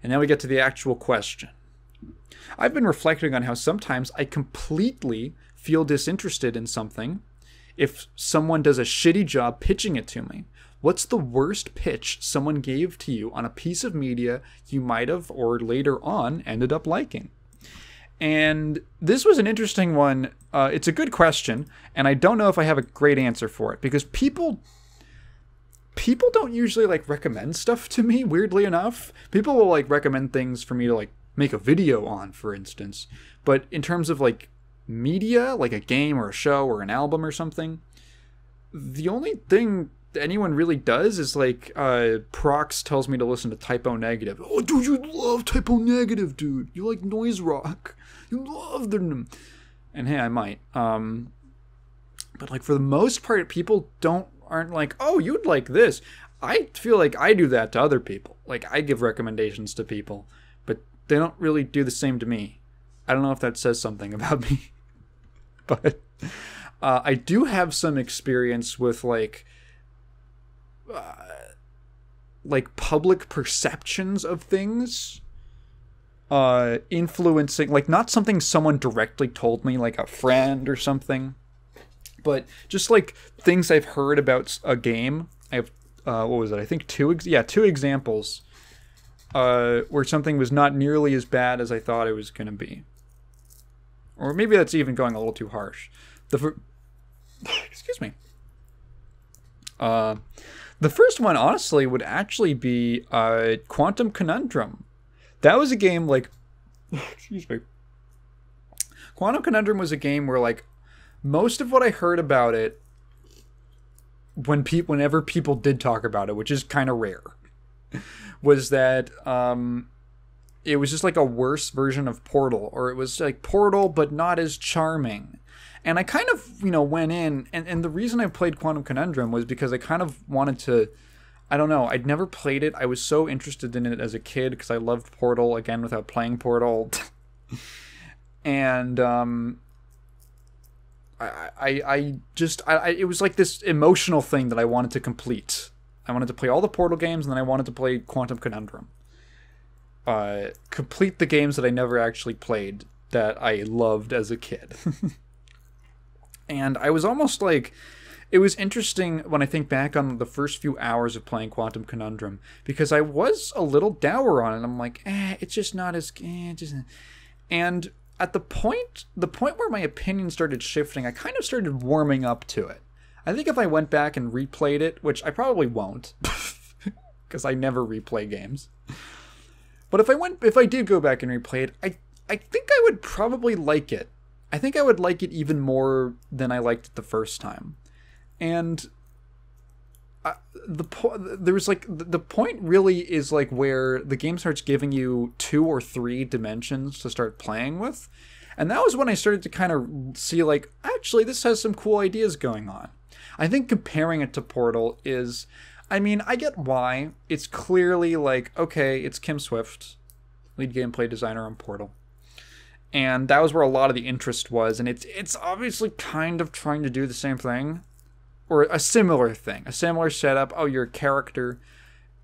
And now we get to the actual question. I've been reflecting on how sometimes I completely feel disinterested in something if someone does a shitty job pitching it to me. What's the worst pitch someone gave to you on a piece of media you might have, or later on, ended up liking? And this was an interesting one. It's a good question, and I don't know if I have a great answer for it, because people don't usually like recommend stuff to me, weirdly enough. People will like recommend things for me to like make a video on, for instance. But in terms of like media, like a game or a show or an album or something, the only thing anyone really does is like Prox tells me to listen to Typo Negative. Oh, dude, you love Typo Negative, dude. You like noise rock. You love them. And hey, I might. But like for the most part, people aren't like, oh, you'd like this. I feel like I do that to other people. Like I give recommendations to people, but they don't really do the same to me. I don't know if that says something about me. But I do have some experience with like public perceptions of things influencing, like not something someone directly told me, like a friend or something, but just like things I've heard about a game. I have what was it? I think two examples where something was not nearly as bad as I thought it was going to be. Or maybe that's even going a little too harsh. Excuse me. The first one, honestly, would actually be Quantum Conundrum. That was a game like... Excuse me. Quantum Conundrum was a game where, like, most of what I heard about it, whenever people did talk about it, which is kind of rare, was that it was just like a worse version of Portal, or it was like Portal but not as charming. And I kind of, went in, and the reason I played Quantum Conundrum was because I kind of wanted to, I don't know, I'd never played it. I was so interested in it as a kid because I loved Portal, again, without playing Portal. And it was like this emotional thing that I wanted to complete. I wanted to play all the Portal games, and then I wanted to play Quantum Conundrum. Complete the games that I never actually played that I loved as a kid. And I was almost like, it was interesting when I think back on the first few hours of playing Quantum Conundrum, because I was a little dour on it. I'm like, it's just not as, and at the point where my opinion started shifting, I kind of started warming up to it. I think if I went back and replayed it, which I probably won't, because I never replay games. But if I did go back and replay it, I think I would probably like it. I think I would like it even more than I liked it the first time. And the point really is like where the game starts giving you 2 or 3 dimensions to start playing with. And that was when I started to kind of see like, actually, this has some cool ideas going on. I think comparing it to Portal is, I mean, I get why. It's clearly like, okay, it's Kim Swift, lead gameplay designer on Portal. And that was where a lot of the interest was, and it's obviously kind of trying to do the same thing, or a similar thing, a similar setup. Oh, you're a character,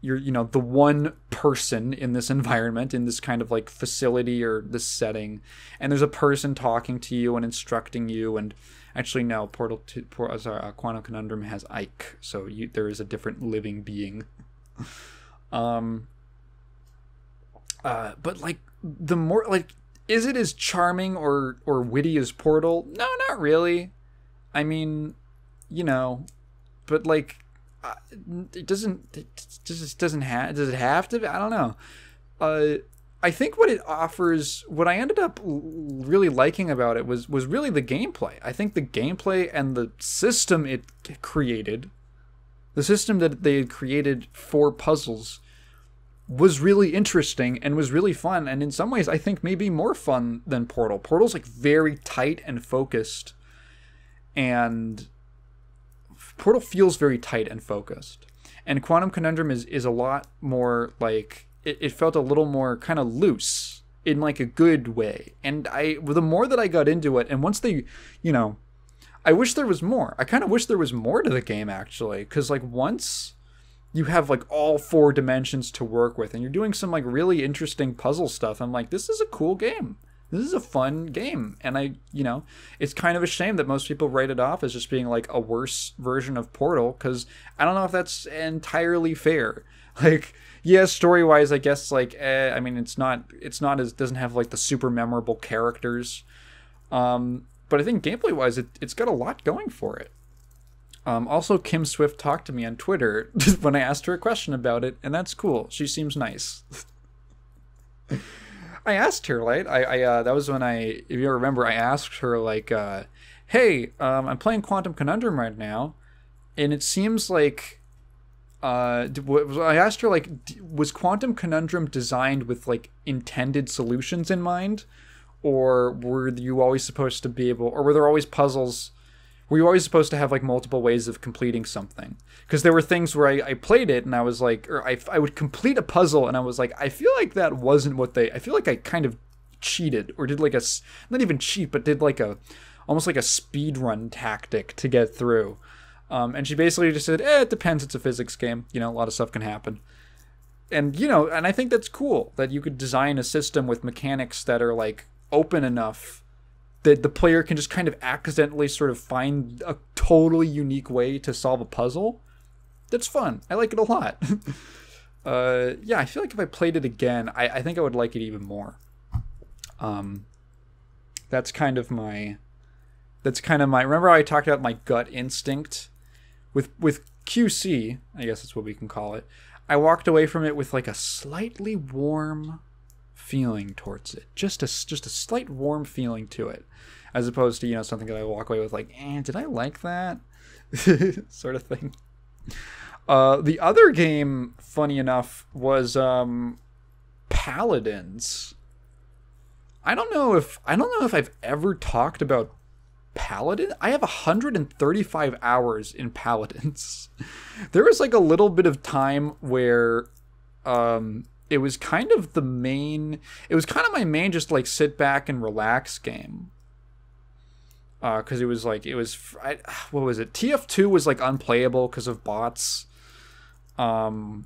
you're the one person in this environment, in this kind of like facility or this setting, and there's a person talking to you and instructing you. And actually, no, Quantum Conundrum has Ike, so there is a different living being. But like the more like. Is it as charming or witty as Portal? No, not really. I mean, but like, does it have to be? I don't know. I think what it offers, what I ended up really liking about it was really the gameplay. I think the gameplay and the system it created, the system that they had created for puzzles, was really interesting and was really fun, and in some ways I think maybe more fun than Portal. Portal's like very tight and focused, and Portal feels very tight and focused. And Quantum Conundrum is a lot more like, it felt a little more kind of loose in like a good way. And the more that I got into it, and once they, I wish there was more. I kind of wish there was more to the game, actually, because like once you have like all 4 dimensions to work with, and you're doing some like really interesting puzzle stuff. I'm like, this is a cool game. This is a fun game. And it's kind of a shame that most people write it off as just being like a worse version of Portal, because I don't know if that's entirely fair. Like, yeah, story wise, I guess I mean, it's not as, doesn't have like the super memorable characters. But I think gameplay wise, it's got a lot going for it. Also, Kim Swift talked to me on Twitter when I asked her a question about it, and that's cool. She seems nice. I asked her, right? That was when if you remember, I asked her like, "Hey, I'm playing Quantum Conundrum right now, and it seems like." I asked her like, was Quantum Conundrum designed with like intended solutions in mind, or were you always supposed to be able, or were there always puzzles? Were you always supposed to have like multiple ways of completing something? Because there were things where I played it and I was like, or I would complete a puzzle and I was like, I feel like that wasn't what I feel like I kind of cheated, or did like not even cheat, but did like almost like a speed run tactic to get through. And she basically just said, it depends, it's a physics game. A lot of stuff can happen. And, and I think that's cool that you could design a system with mechanics that are like open enough that the player can just kind of accidentally sort of find a totally unique way to solve a puzzle. That's fun. I like it a lot. Yeah, I feel like if I played it again, I think I would like it even more. That's kind of my... Remember how I talked about my gut instinct? With QC, I guess that's what we can call it, I walked away from it with like a slightly warm feeling towards it. Just a slight warm feeling to it. As opposed to, something that I walk away with like, did I like that? Sort of thing. The other game, funny enough, was Paladins. I don't know if I've ever talked about Paladin. I have 135 hours in Paladins. There was like a little bit of time where it was kind of my main just like sit back and relax game. Because what was it? TF2 was like unplayable because of bots. And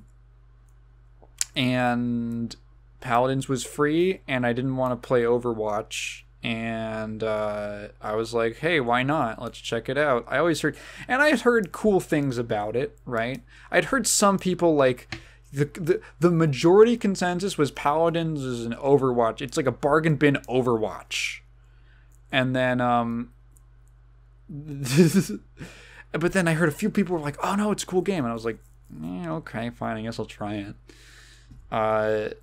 Paladins was free, and I didn't want to play Overwatch. And I was like, hey, why not? Let's check it out. I had heard cool things about it, right? I'd heard some people like the majority consensus was Paladins is an Overwatch. It's like a bargain bin Overwatch. And then but then I heard a few people were like, oh no, it's a cool game. And I was like, okay, fine, I guess I'll try it. And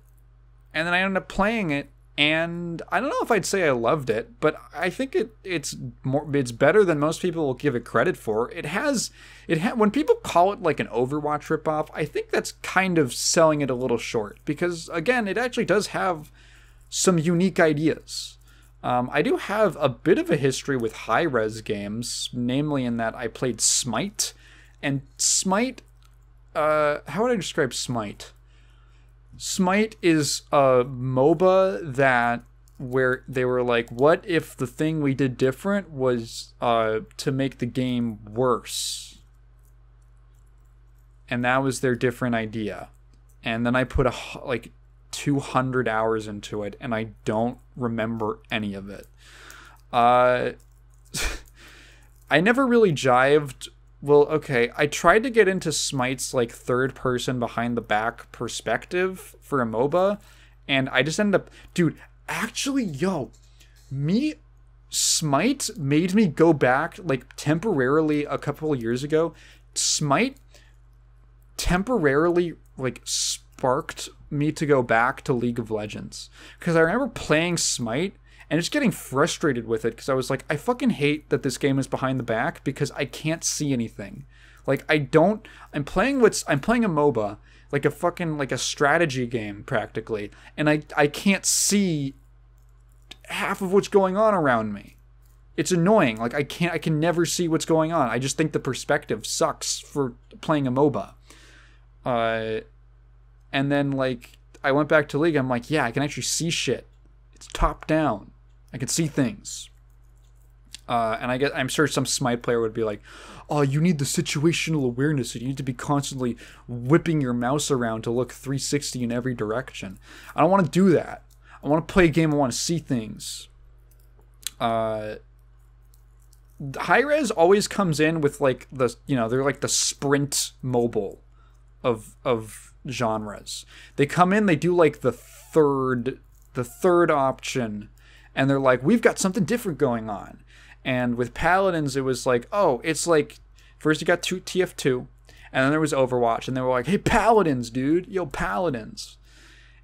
then I ended up playing it. And I don't know if I'd say I loved it, but I think it's better than most people will give it credit for. When people call it like an Overwatch ripoff, I think that's kind of selling it a little short, because again, it actually does have some unique ideas. I do have a bit of a history with high-res games, namely in that I played Smite, and Smite, how would I describe Smite? Smite is a MOBA where they were like, what if the thing we did different was to make the game worse? And that was their different idea. And then I put like 200 hours into it, and I don't remember any of it. I never really jived. Well, okay, I tried to get into Smite's like third person behind the back perspective for a MOBA, and I just ended up, dude, actually, Smite made me go back like temporarily a couple of years ago. Smite temporarily like sparked me to go back to League of Legends, because I remember playing Smite and just getting frustrated with it, because I was like, I fucking hate that this game is behind the back because I can't see anything. Like, I'm playing a MOBA, like a fucking, like a strategy game practically, and I can't see half of what's going on around me. It's annoying. Like, I can never see what's going on. I just think the perspective sucks for playing a MOBA. And then, like, I went back to League, I'm like, yeah, I can actually see shit. It's top down. I can see things. And I'm sure some Smite player would be like, oh, you need the situational awareness. You need to be constantly whipping your mouse around to look 360 in every direction. I don't want to do that. I want to play a game. I want to see things. Hi-Rez always comes in with like the, they're like the sprint mobile of genres. They come in, they do like the third option, and they're like, we've got something different going on. And with Paladins, it was like, oh, it's like, first you got TF2, and then there was Overwatch, and they were like, hey, Paladins, dude, yo, Paladins.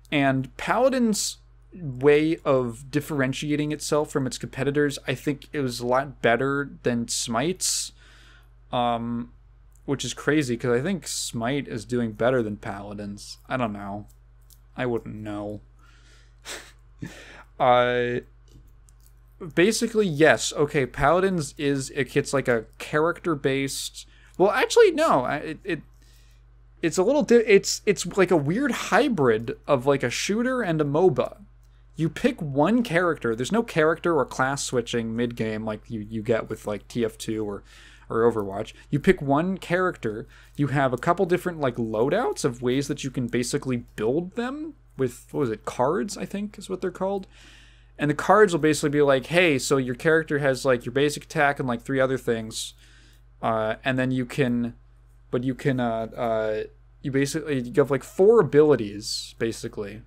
And Paladins' way of differentiating itself from its competitors, I think it was a lot better than Smite's, which is crazy, because I think Smite is doing better than Paladins. I don't know. I wouldn't know. Basically, yes. Okay, Paladins it's like a character-based... Well, actually, no. It's a little... It's like a weird hybrid of like a shooter and a MOBA. You pick one character. There's no character or class switching mid-game like you get with like TF2 or Overwatch. You pick one character. You have a couple different like loadouts of ways that you can basically build them with, what was it, cards, I think is what they're called. And the cards will basically be like, hey, so your character has like your basic attack and like 3 other things. And then you have like 4 abilities, basically.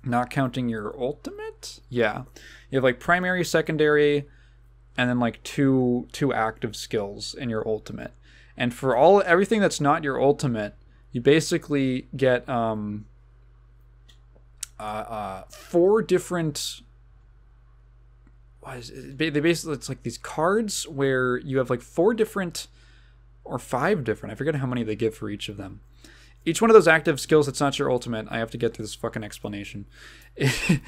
Not counting your ultimate? Yeah. You have like primary, secondary, and then like two active skills in your ultimate. And for everything that's not your ultimate, you basically get 4 different... it's like these cards where you have like 4 different or 5 different, I forget how many they give for each of them. Each one of those active skills that's not your ultimate, I have to get through this fucking explanation. You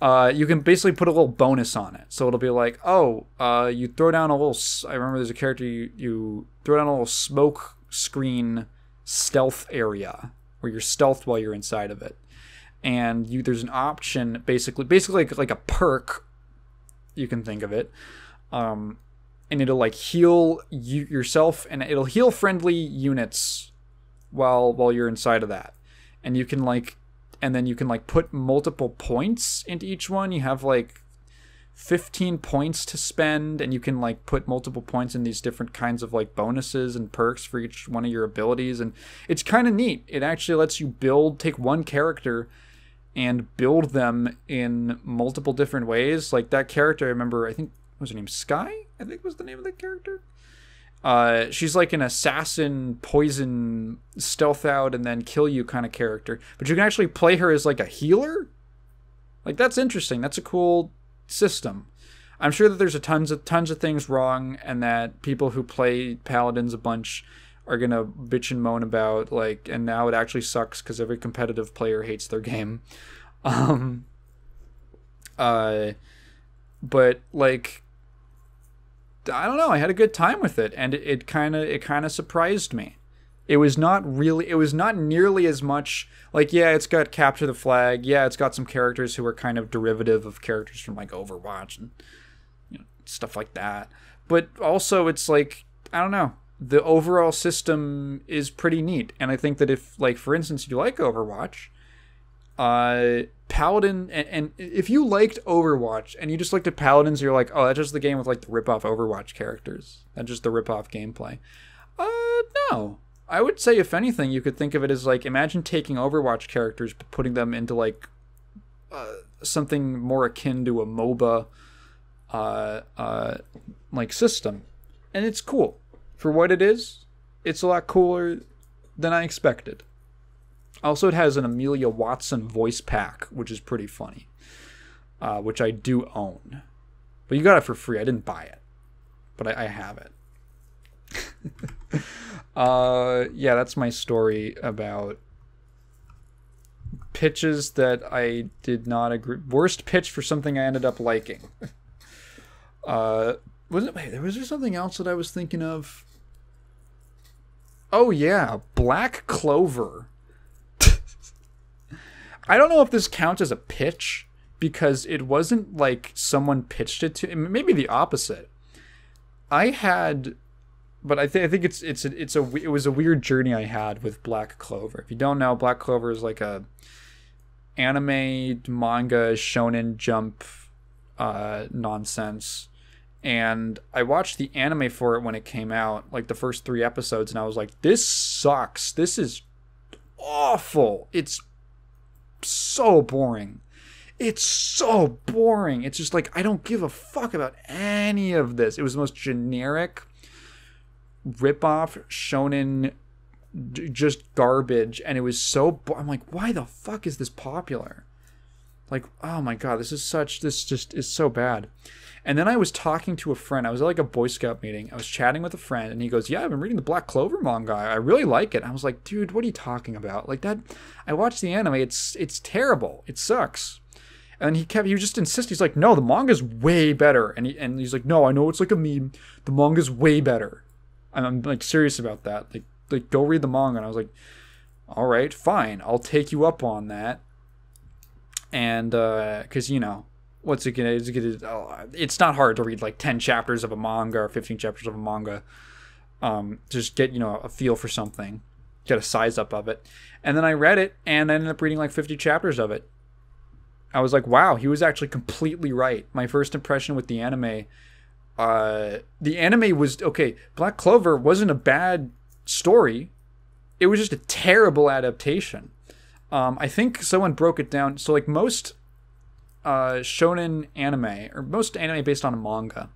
can basically put a little bonus on it. So it'll be like, oh, you throw down a little... I remember there's a character, you throw down a little smoke screen stealth area where you're stealthed while you're inside of it. And there's an option, basically like a perk, you can think of it. And it'll like heal yourself, and it'll heal friendly units while you're inside of that. And you can then you can put multiple points into each one. You have like 15 points to spend, and you can put multiple points in these different kinds of bonuses and perks for each one of your abilities. And it's kind of neat. It actually lets you take one character and build them in multiple different ways. Like that character, I remember, I think, what was her name? Sky, I think was the name of that character. She's like an assassin, poison, stealth out, and then kill you kind of character. But you can actually play her as like a healer. Like, that's interesting. That's a cool system. I'm sure that there's tons of things wrong, and that people who play Paladins a bunch are gonna bitch and moan about, and now it actually sucks because every competitive player hates their game. But I don't know, I had a good time with it, and it kind of surprised me. It was not nearly as much, yeah, it's got Capture the Flag, yeah, it's got some characters who are kind of derivative of characters from Overwatch and stuff like that. But also it's I don't know, the overall system is pretty neat. And I think that if, for instance, you like Overwatch, Paladin, and if you liked Overwatch and you just looked at Paladins, you're like, oh, that's just the game with the rip-off Overwatch characters. That's just the rip-off gameplay. No. I would say, if anything, you could think of it as imagine taking Overwatch characters but putting them into something more akin to a MOBA system. And it's cool. For what it is, it's a lot cooler than I expected. Also, it has an Amelia Watson voice pack, which is pretty funny, which I do own. But you got it for free. I didn't buy it, but I have it. Yeah, that's my story about pitches that I did not agree. Worst pitch for something I ended up liking. Was there something else that I was thinking of? Oh yeah, Black Clover. I don't know if this counts as a pitch, because it wasn't like someone pitched it to, maybe the opposite. I had, but I think it was a weird journey I had with Black Clover. If you don't know, Black Clover is like a anime, manga, shonen jump nonsense. And I watched the anime for it when it came out, like the first 3 episodes, and I was like, this sucks. This is awful. It's so boring. It's so boring. It's just like, I don't give a fuck about any of this. It was the most generic rip-off shonen, just garbage, and it was so I'm like, why the fuck is this popular? Like, oh my god, this just is so bad. And then I was talking to a friend. I was at like a Boy Scout meeting. I was chatting with a friend, and he goes, yeah, I've been reading the Black Clover manga. I really like it. And I was like, dude, what are you talking about? Like that, I watched the anime. It's terrible. It sucks. And he was just insisting. He's like, no, the manga's way better. And he's like, no, I know it's like a meme. The manga's way better. And I'm like serious about that. Like go read the manga. And I was like, all right, fine. I'll take you up on that. And, cause you know, what's it gonna, it's not hard to read like 10 chapters of a manga or 15 chapters of a manga. Just get, you know, a feel for something, get a size up of it. And then I read it and I ended up reading like 50 chapters of it. I was like, wow, he was actually completely right. My first impression with the anime was, okay, Black Clover wasn't a bad story. It was just a terrible adaptation. I think someone broke it down. So like most shonen anime, or most anime based on a manga,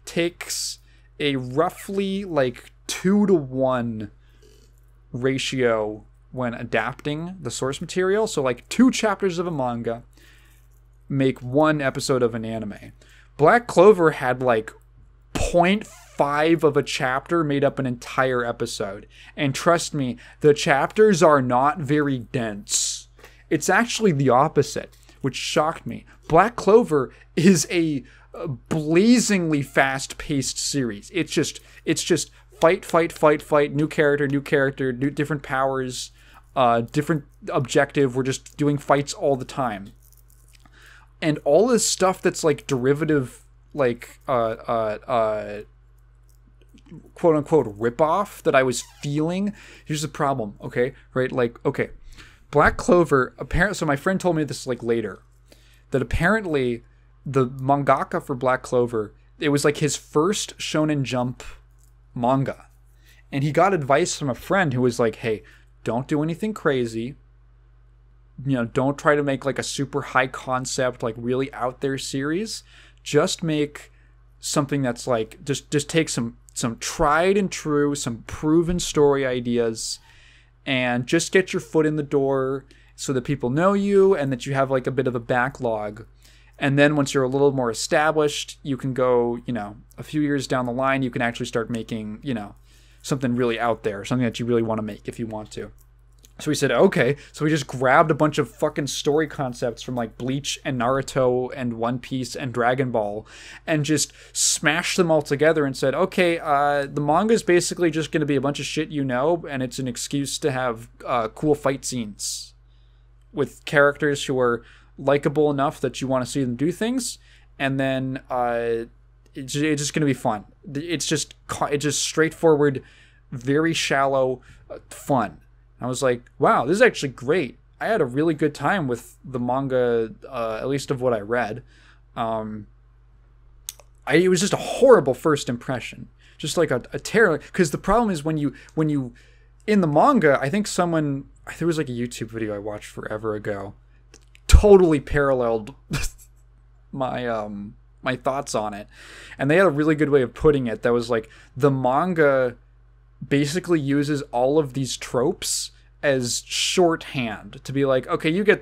takes a roughly like 2-to-1 ratio when adapting the source material. So like 2 chapters of a manga make 1 episode of an anime. Black Clover had like 0.5 of a chapter made up an entire episode. And trust me, the chapters are not very dense. It's actually the opposite, which shocked me. Black Clover is a blazingly fast-paced series. It's just fight, new character, new different powers, different objective. We're just doing fights all the time. And all this stuff that's like derivative, like quote unquote ripoff that I was feeling. Here's the problem, okay? Right? Like, okay, Black Clover, apparently, so my friend told me this like later, that apparently the mangaka for Black Clover, it was like his first Shonen Jump manga. And he got advice from a friend who was like, hey, don't do anything crazy. You know, don't try to make like a super high concept, like really out there series. Just make something that's like, just take some tried and true, some proven story ideas, and just get your foot in the door so that people know you and that you have like a bit of a backlog. And then once you're a little more established, you can go, you know, a few years down the line, you can actually start making, you know, something really out there, something that you really want to make if you want to. So we said, okay. So we just grabbed a bunch of fucking story concepts from like Bleach and Naruto and One Piece and Dragon Ball and just smashed them all together and said, okay, the manga is basically just going to be a bunch of shit you know, and it's an excuse to have cool fight scenes with characters who are likable enough that you want to see them do things, and then it's just going to be fun. It's just straightforward, very shallow fun. I was like, wow, this is actually great. I had a really good time with the manga, at least of what I read. It was just a horrible first impression. Just like a terrible... Because the problem is when you... In the manga, I think there was like a YouTube video I watched forever ago. Totally paralleled my thoughts on it. And they had a really good way of putting it that was like, the manga basically uses all of these tropes as shorthand to be like, okay, you get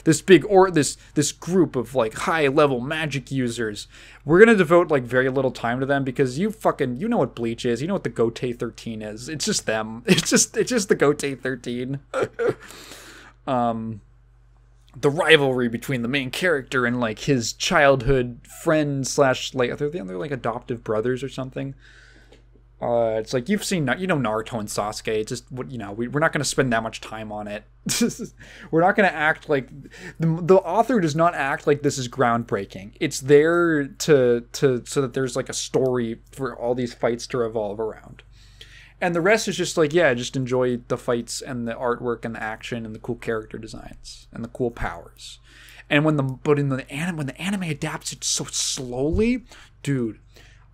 this big this group of like high level magic users, we're gonna devote like very little time to them because you know what Bleach is, you know what the Gote 13 is. It's just them. It's just the Gote 13. The rivalry between the main character and like his childhood friend / like they're like adoptive brothers or something. It's like you've seen, you know, Naruto and Sasuke. It's just, you know, we're not going to spend that much time on it. We're not going to act like the author does not act like this is groundbreaking. It's there to so that there's like a story for all these fights to revolve around. And the rest is just like, yeah, just enjoy the fights and the artwork and the action and the cool character designs and the cool powers. And when the anime adapts it so slowly, dude,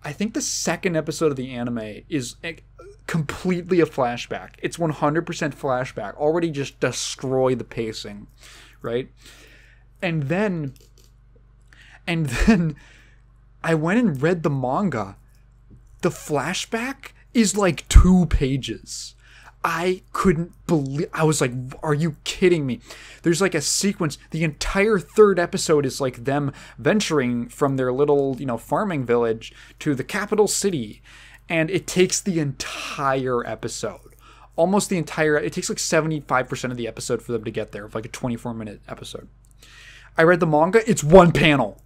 I think the second episode of the anime is completely a flashback. It's 100% flashback. Already just destroy the pacing, right? And then I went and read the manga. The flashback is like 2 pages. I couldn't believe. I was like, are you kidding me? There's like a sequence. The entire 3rd episode is like them venturing from their little, you know, farming village to the capital city. And it takes the entire episode. Almost the entire. It takes like 75% of the episode for them to get there, of like a 24-minute episode. I read the manga. It's 1 panel.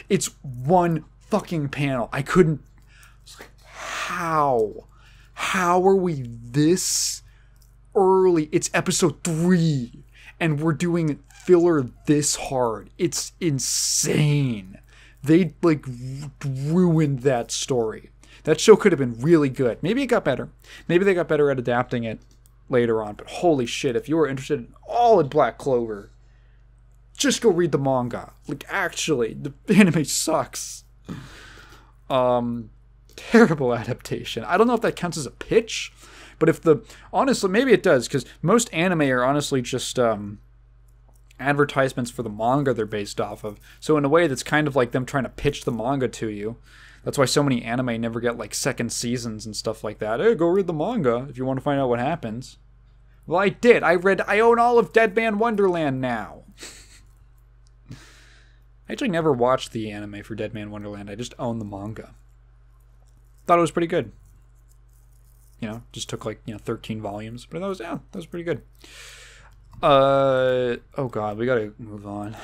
It's 1 fucking panel. I couldn't. I was like, how? How are we this early? It's episode 3 and we're doing filler this hard. It's insane. They like ruined that story. That show could have been really good. Maybe it got better. Maybe they got better at adapting it later on. But holy shit, if you were interested in all in Black Clover, just go read the manga. Like, actually, the anime sucks. Terrible adaptation. I don't know if that counts as a pitch, but honestly, maybe it does, because most anime are honestly just advertisements for the manga they're based off of. So in a way, that's kind of like them trying to pitch the manga to you. That's why so many anime never get like 2nd seasons and stuff like that. Hey, go read the manga if you want to find out what happens. Well, I did. I own all of Dead Man Wonderland now. I actually never watched the anime for Dead Man Wonderland. I just own the manga. Thought it was pretty good. You know, just took like, 13 volumes, but that was pretty good. Oh god, we gotta move on.